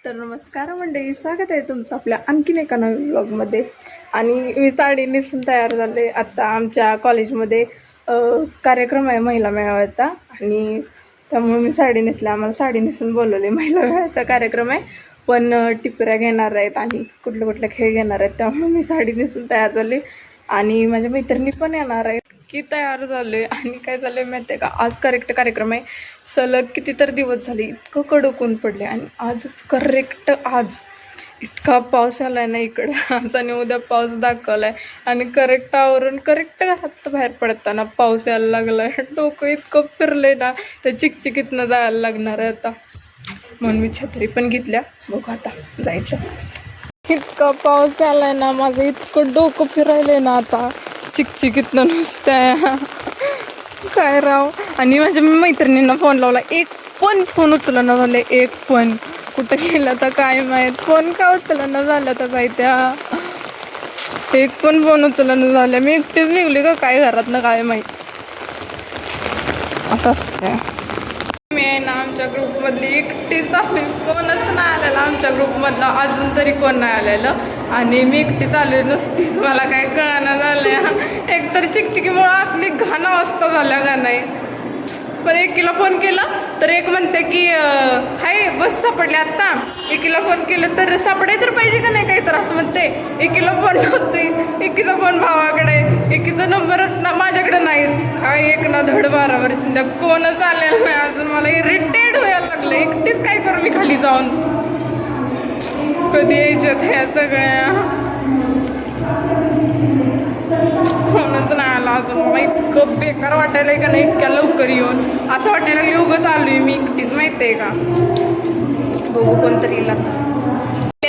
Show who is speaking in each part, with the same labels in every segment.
Speaker 1: तर नमस्कार मंडळी, स्वागत आहे तुमचं आपल्या आणखीन एका नवीन व्लॉगमध्ये. आणि मी साडी नेसून तयार झाले. आता आमच्या कॉलेजमध्ये कार्यक्रम आहे महिला मेळाव्याचा आणि त्यामुळे मी साडी नेसले. आम्हाला साडी नेसून बोलवले. महिला मेळाव्याचा कार्यक्रम आहे, पण टिपऱ्या घेणार आहेत आणि कुठले खेळ घेणार आहेत, त्यामुळे मी साडी नेसून तयार झाले. आणि माझ्या मैत्रिणी पण येणार आहेत की तयार झाले. आणि काय झालं माहिती आहे का, आज करेक्ट कार्यक्रम आहे. सलग किती तर दिवस झाले इतकं कडक ऊन पडले आणि आजच करेक्ट आज इतका पाऊस आला आहे ना इकडं. आज आणि उद्या पाऊस दाखवला आहे आणि करेक्ट आवरून करेक्ट घरात बाहेर पडताना पाऊस यायला लागला आहे. डोकं इतकं फिरले ना, तर चिकचिकीतनं जायला लागणार आहे आता. म्हणून मी छत्री पण घेतल्या. बघू आता जायचं. इतका पाऊस आलाय ना, माझं इतकं डोकं फिरायलंय ना आता चिकचिकीतनं नुसत्या काय राव. आणि माझ्या मैत्रिणींना फोन लावला, एक पण फोन उचलना झाले. एक पण कुठं गेला तर काय माहीत. फोन का उचलना झाला तर बाई, त्या एक पण फोन उचलना झाल्या. मी एकटीच निघली का काय घरात ना काय माहीत. असं असतं. मी आहे ना आमच्या ग्रुपमधली एकटीच आली. कोणच नाही आलेला आमच्या ग्रुपमधला, अजून तरी कोण नाही आलेलं. आणि मी एकटीच आले नुसतीच. मला काय कळना झालं. एकतर चिकचिकीमुळं असली घाण अवस्था झाल्या का नाही. पण एकीला फोन केला तर एक म्हणते की हाय बस सापडली आत्ता. एकीला फोन केलं तर सापडाय तर पाहिजे का नाही, काही तर असं म्हणते. एकीला फोन लावते, एकीचा फोन भावाकडे, एकीचा नंबर माझ्याकडे नाही. काय एक ना धड बारावर चिंता, कोणच आलेलं नाही अजून. मला इरिटेड व्हायला लागलं. एकटीच काय करू मी खाली जाऊन. कधी यायच्यात ह्या सगळ्या, कोणच नाही आला अजून. मला इतकं बेकार वाटायला का नाही इतक्या लवकर येऊन. असं वाटायला की उगंच आलोय मी एकटीच, माहिती आहे का. बघू कोणतरी येईल आता.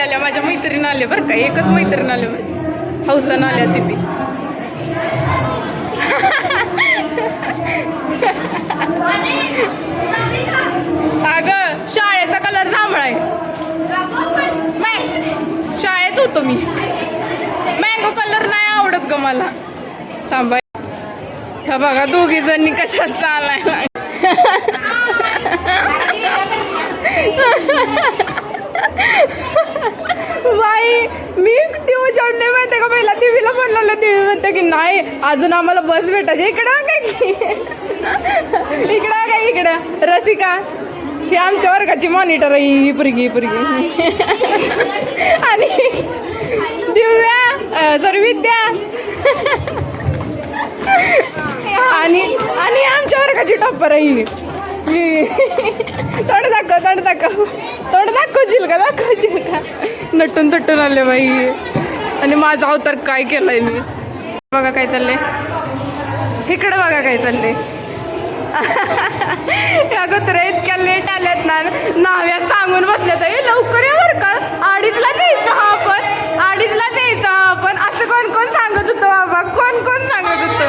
Speaker 1: आल्या माझ्या मैत्रीण आले बरं का, एकच मैत्रीण आले माझी, हौसन आल्या ती बी. अगं शाळेचा कलर जांभळा आहे. शाळेत होतो मी. मँगो कलर नाही आवडत ग मला. थांबा, ह्या बघा दोघी जणी कशात चालाय. बाई मी एकटी उजाडले माहिती का. पहिला टीव्हीला म्हणलं, टीव्ही म्हणते की नाही अजून आम्हाला बस भेटायची. इकडं काय इकडं काय इकडं रसिका ही आमच्या वर्गाची मॉनिटर आहे. ही पुरगी आणि दिव्या सॉरी विद्या आणि आमच्या वर्गाची टॉपर आहे ही. तोंड दाखवशील का. नटून तटून आले बाई. आणि माझा अवतार काय केलंय मी. बघा काय चाललंय इकडं, बघा काय चाललंय. अगोदर इतक्या लेट आल्यात ना, नाव्या सांगून बसल्यात लवकर या बरं का, 2:30ला यायचं हा आपण, 2:30ला यायचं हा आपण. असं कोण सांगत होतं बाबा, कोण सांगत होतं.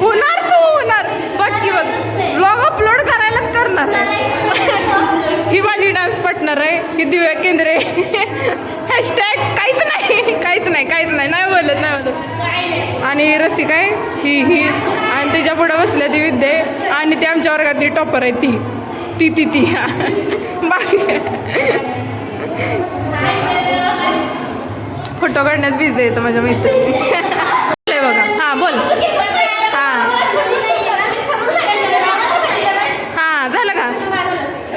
Speaker 1: होणार बघ की बघ, ब्लॉग अपलोड करायलाच करणार. ही माझी डान्स पार्टनर आहे, ही दिव्या केंद्रे. हॅशटॅग काहीच नाही बोलत. आणि रसिका आहे ही आणि त्याच्या पुढे बसल्या ती विद्या. आणि ती आमच्या वर्गातली टॉपर आहे ती बाकी फोटो काढण्यात बिझी येतं माझ्या मैत्रिणी. बघा हां बोल. हां झालं का.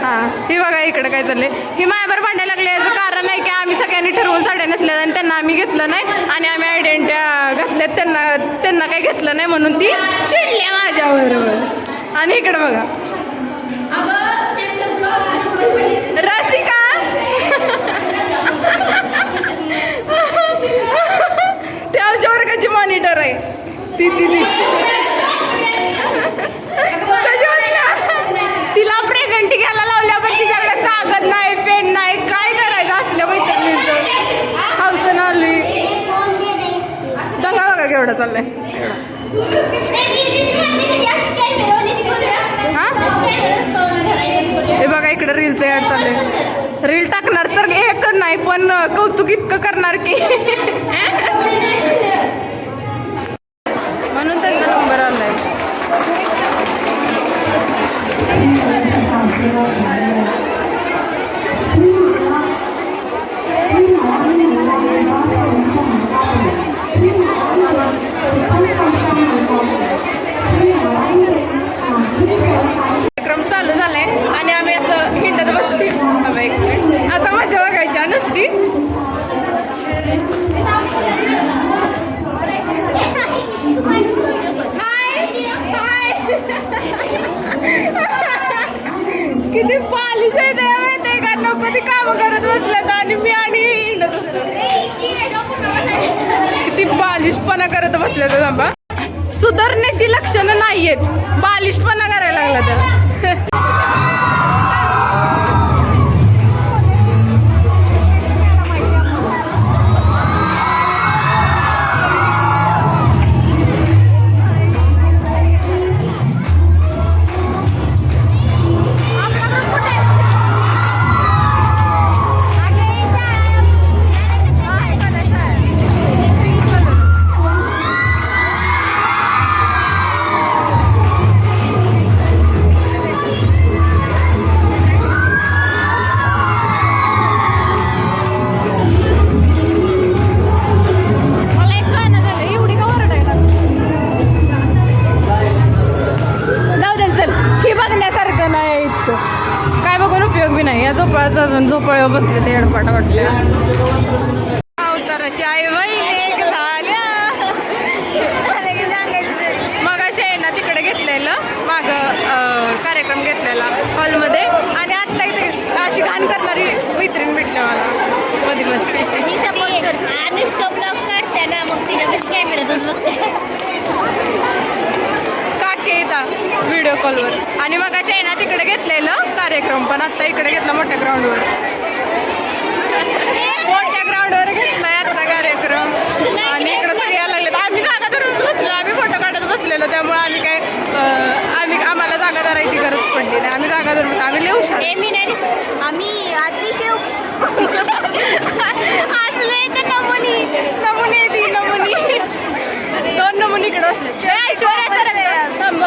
Speaker 1: हां ही बघा इकडं काय चाललंय. ही माझ्यावर भांडायला लागले. याचं कारण आहे की आम्ही सगळ्यांनी ठरवून साड्या नसल्या आणि त्यांना आम्ही घेतलं नाही. आणि आम्ही आयडेंट्या घातल्यात, त्यांना काही घेतलं नाही म्हणून ती चिडल्या माझ्याबरोबर. आणि इकडं बघा रसिका ते आमच्या वर्गाची मॉनिटर आहे. ती तिला प्रेझेंट घ्यायला लावल्या, पण तिच्याकडे कागद नाही, पेन नाही. काय करायचं असल्या मैत्रिणींचं. हौसन आली. दंगा बघा केवढा चाललाय. हे बघा इकडे रीलचं ॲड चाललंय. रील टाकणार तर एक नाही, पण कौतुक इतकं करणार की म्हणून त्यांचा नंबर आलाय. एक मिनिट. आता मजा बघायची नुसती. किती पालिश आहे ते माहिती का. नको ती काम करत बसल्यात आणि मी आणि किती बालिशपणा करत बसले तर थांबा. सुधारण्याची लक्षणं नाहीयेत, बालिशपणा करायला लागला त्याला. काय बघून उपयोग बी नाही. या झोपळाचा अजून झोपळ बसले ते एडपाटा वाटल्या. अवताराची आई बहिणी झाल्या. मग अशा आहे ना तिकडे घेतलेलं माग कार्यक्रम घेतलेला हॉलमध्ये आणि आत्ता इथे अशी घाण करणारी मैत्रीण भेटली मला मध्ये मध्ये.
Speaker 2: मी सपोर्ट करते आणि स्टॉप ब्लॉक काढते ना मग तिच्या कॅमेऱ्यातच बघते
Speaker 1: व्हिडिओ कॉलवर. आणि मग अशा आहे ना तिकडे घेतलेलं कार्यक्रम पण आता इकडे घेतला मोठ्या ग्राउंडवर. मोठ्या ग्राउंडवर घेतलाय आता कार्यक्रम आणि इकडे सगळे यायला लागले. आम्ही जागा धरून बसलो, आम्ही फोटो काढत बसलेलो त्यामुळे आम्ही काय आम्हाला जागा धरायची गरज पडली नाही. आम्ही जागा धरून आम्ही लिहू शकतो.
Speaker 2: आम्ही अतिशय असले तर
Speaker 1: नमुनी ती नमुनी 2 नमुनी इकडे असले. ऐश्वर्या थांब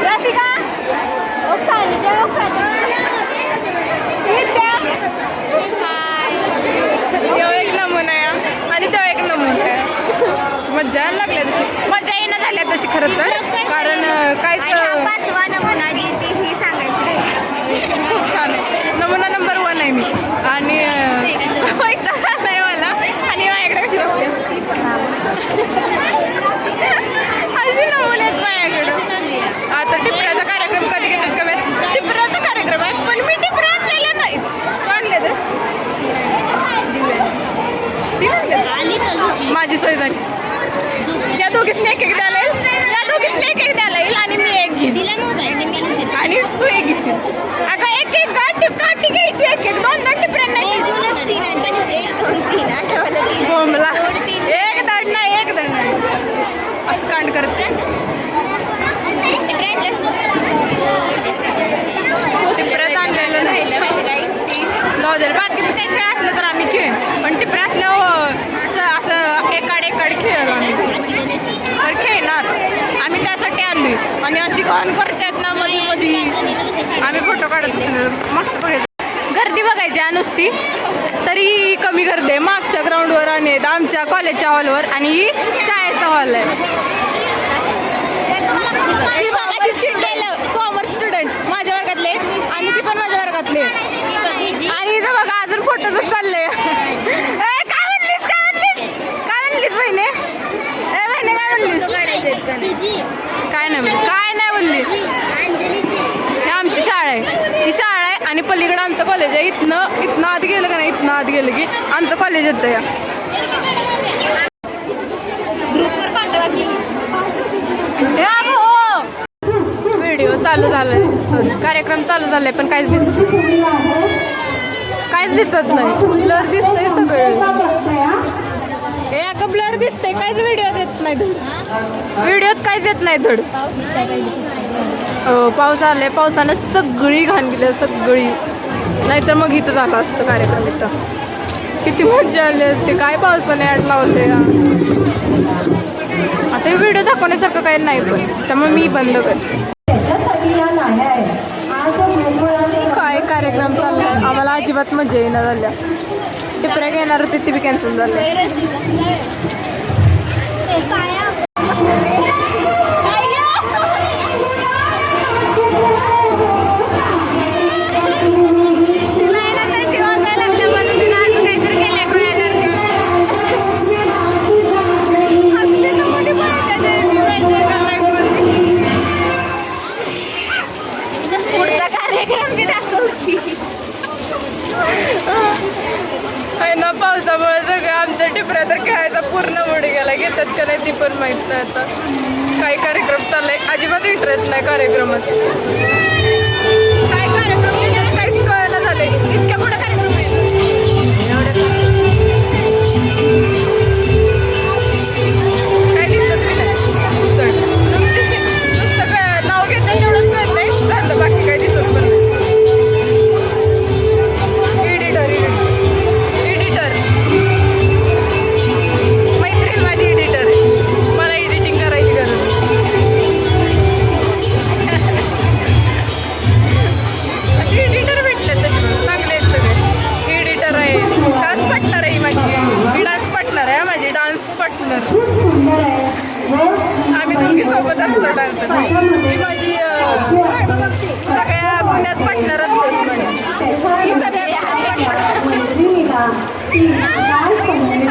Speaker 2: रसिका
Speaker 1: एक नमुना आहे आणि तो एक नमुना आहे. मजा यायला लागल्या तशी, मजा येणं झाल्या तशी खरं तर. कारण काय
Speaker 2: 5वा नमुना जी ती ही सांगायची
Speaker 1: खूप छान आहे. नमुना नंबर 1 आहे मी आणि एकदा नाही मला आणि माझ्याकडे कशी अशी नमुने आहेत माझ्याकडं. आता टिपऱ्याचा कार्यक्रम कधी घेतात का माहीत. टिपऱ्याचा कार्यक्रम आहे पण मी टिपरा आणलेला नाही. आणले तर माझी सोय झाली. त्या दोघींनी एक द्यायला येईल, त्या दोघींनी एक द्यायला येईल आणि मी एक घेईन आणि तू एक घेशील. अगं एक गाठी घ्यायची, एक 2 टिपऱ्या नाही. बोंबला एक दड नाही असं कांड करते. टिपऱ्यात आणलेलं नाही जाऊ दे. बाकीचं काही खेळ असलं तर आम्ही खेळ पण टिपऱ्या असल्यावर असं एकाड खेळ आम्ही खेळणार. आम्ही त्यासाठी आलोय आणि अशी घाण करतात ना मध्ये आम्ही फोटो काढत बसलेलो. मस्त बघायचं गर्दी बघायची नुसती तरी कमी गर्दी आहे. मागच्या ग्राउंडवर आणि आमच्या कॉलेजच्या हॉलवर आणि ही शाळेचा हॉल आहे. कॉमर्स स्टुडंट माझ्या वर्गातले आणि ती पण माझ्या वर्गातले आणि इथं बघा अजून फोटोच चाललंय. काय म्हणलीस बहिणे. बहिणे काय म्हणलीस. काय नाही बोलली. हे आमची शाळा आहे, ही शाळा आहे आणि पलीकडे आमचं कॉलेज आहे. इथनं आत गेलं का नाही, इथनं आत गेलं की आमचं कॉलेज येतं. या ग्रुपवर पाठवा की व्हिडिओ चालू झालाय, कार्यक्रम चालू झालाय पण काहीच दिसत नाही. ब्लर दिसतंय सगळं. हे अगं ब्लर दिसतंय, काहीच व्हिडिओ देत नाही. व्हिडिओत काहीच येत नाही धड. हो पाऊस आलाय, पावसानं सगळी घाण गेली सगळी. नाहीतर मग इथं झालं असतं कार्यक्रम. इथं किती मजा आली असते. काय पावसाने ॲड लावले. आता व्हिडिओ दाखवण्यासारखं काही नाही पण त्यामुळे मी बंद करते. काय कार्यक्रम चाललाय आम्हाला अजिबात मजा येणार झाल्या. टिपऱ्या घेणार होते ती बी कॅन्सल झालं. येतात का नाही ती पण माहीत नाही आता. काही कार्यक्रम चाललाय, अजिबात इंटरेस्ट नाही कार्यक्रमात. काय कार्यक्रम त्याच्यावर काहीच कळायला झालंय. इतक्या पुढे कार्यक्रम आहे. काय दिसत नाही. नुसतं काय नाव घेतलं तेवढंच कळतंय, झालं बाकी काय दिसत पण नाही. एडिटर मैत्रीण माझी एडिटर आहे. मला एडिटिंग करायची गरज अशी एडिटर भेटले त्याच्याकडून चांगले आहेत सगळे. एडिटर आहे, डान्स पार्टनर आहे माझी. मी डान्स पार्टनर आहे माझी, डान्स पार्टनर. आम्ही दोघी सोबत असतो डान्स. ही माझी सगळ्या गुन्ह्यात पार्टनर असतो ही सगळ्या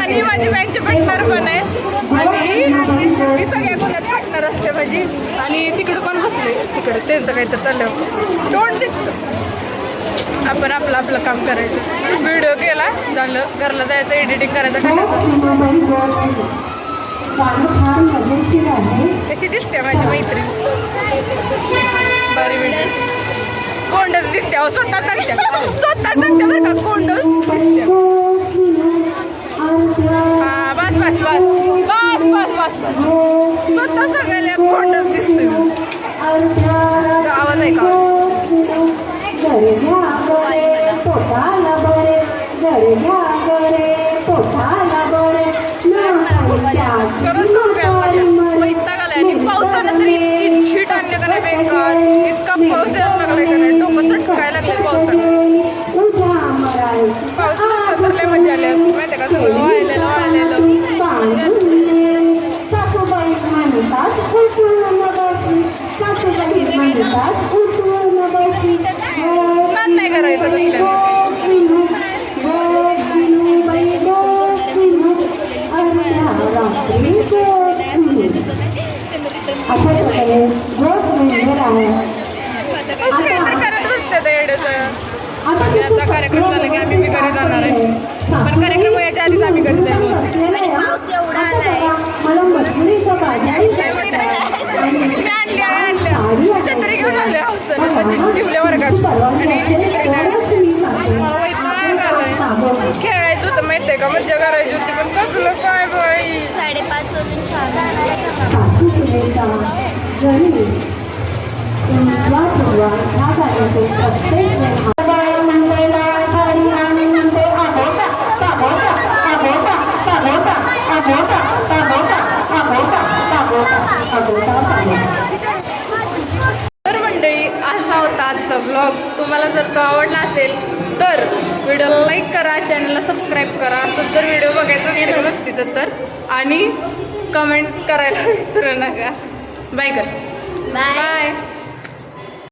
Speaker 1: आणि माझी बँकचे पार्टनर पण आहे. आणि मी सगळ्या गुन्ह्यात पार्टनर असते माझी. आणि तिकडं पण बसले, तिकडं त्यांचं काही तर चाललं तोंड दिसतं. आपण आपलं आपलं काम करायचं. व्हिडिओ केला झालं, घरला जायचं, एडिटिंग करायचं. कशी दिसते माझी मैत्रीण? बरी मिळते. कोंडच दिसते अहो, स्वतः सांगते बरं का, कोंडच दिसते. हा बस बस बस बस बस बस बस स्वतः सांगायला कोंडच दिसतोय. आवाज आहे का? वैताग आलाय. आणि पावसानं तरी इतकी छीट आणले का नाही बेकार. इतका पाऊस यायला लागलाय का नाही, डोकं चटकायला लागले पावसानं. पावसानं तर लय मजा आली असते माहिती का, सगळं वाळलेलं वाळलेलं. नाद नाही करायचं तसल्या. आता कार्यक्रम झाला की आम्ही घरी जाणार आहे. पण कार्यक्रम यायच्या आधीच आम्ही घरी जायचो.
Speaker 2: पाऊस एवढा आलाय.
Speaker 1: छत्री घेऊन आले हौसनं, म्हणजे ठेवल्या वर्गात. आणि खेळायचं होतं माहितीये का, मज्जा करायची होती. पण कसलं काय बाई,
Speaker 2: 5:30 वाजून
Speaker 1: तर मंडळी, असा होता आजचा ब्लॉग. तुम्हाला जर तो आवडला असेल तर व्हिडिओला लाईक करा, चॅनलला सबस्क्राईब करा. असं जर व्हिडिओ बघायचा असेल मस्तीचं तर. आणि कमेंट करायला विसरू नका. बाय कर.
Speaker 2: बाय.
Speaker 1: बाय.